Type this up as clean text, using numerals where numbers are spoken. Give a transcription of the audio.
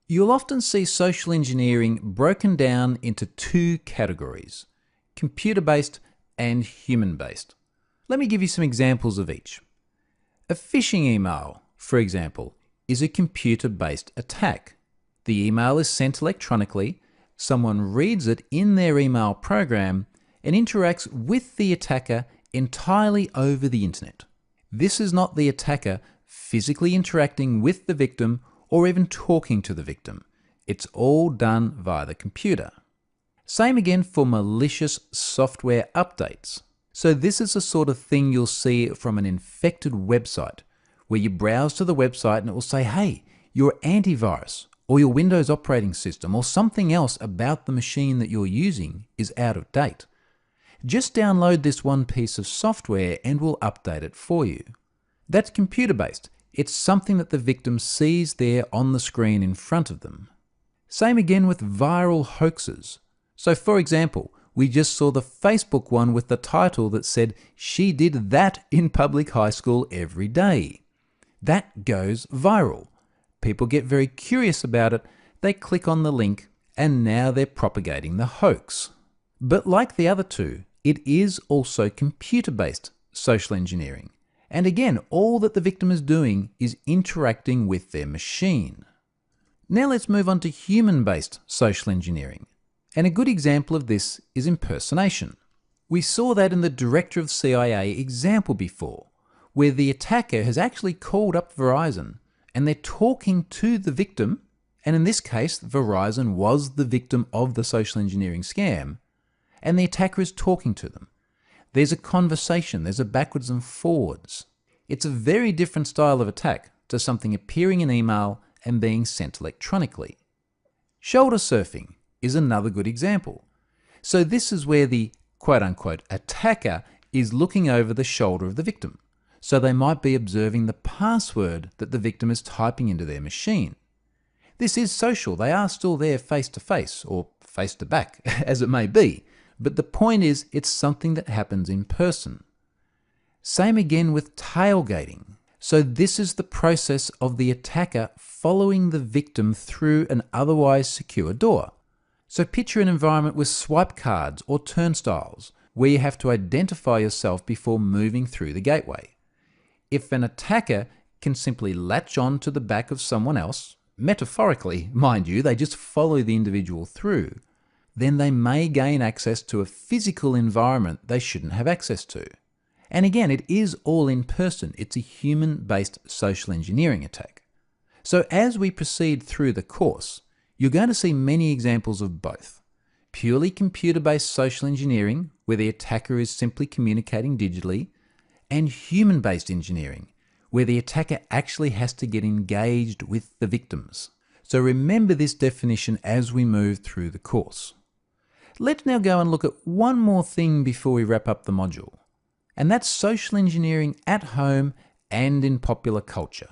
You'll often see social engineering broken down into two categories: computer-based and human-based. Let me give you some examples of each. A phishing email, for example, is a computer-based attack. The email is sent electronically, someone reads it in their email program, and interacts with the attacker entirely over the internet. This is not the attacker physically interacting with the victim or even talking to the victim. It's all done via the computer. Same again for malicious software updates. So this is the sort of thing you'll see from an infected website, where you browse to the website and it will say, hey, your antivirus or your Windows operating system or something else about the machine that you're using is out of date. Just download this one piece of software and we'll update it for you. That's computer-based. It's something that the victim sees there on the screen in front of them. Same again with viral hoaxes. So for example, we just saw the Facebook one with the title that said, "She did that in public high school every day." That goes viral. People get very curious about it, they click on the link, and now they're propagating the hoax. But like the other two, it is also computer-based social engineering. And again, all that the victim is doing is interacting with their machine. Now let's move on to human-based social engineering. And a good example of this is impersonation. We saw that in the director of CIA example before, where the attacker has actually called up Verizon and they're talking to the victim, and in this case, Verizon was the victim of the social engineering scam, and the attacker is talking to them. There's a conversation, there's a backwards and forwards. It's a very different style of attack to something appearing in email and being sent electronically. Shoulder surfing is another good example. So this is where the quote-unquote attacker is looking over the shoulder of the victim. So they might be observing the password that the victim is typing into their machine. This is social. They are still there face-to-face or face-to-back, as it may be. But the point is, it's something that happens in person. Same again with tailgating. So this is the process of the attacker following the victim through an otherwise secure door. So picture an environment with swipe cards or turnstiles, where you have to identify yourself before moving through the gateway. If an attacker can simply latch on to the back of someone else, metaphorically, mind you, they just follow the individual through, then they may gain access to a physical environment they shouldn't have access to. And again, it is all in person. It's a human-based social engineering attack. So as we proceed through the course, you're going to see many examples of both. Purely computer-based social engineering, where the attacker is simply communicating digitally, and human-based engineering, where the attacker actually has to get engaged with the victims. So remember this definition as we move through the course. Let's now go and look at one more thing before we wrap up the module, and that's social engineering at home and in popular culture.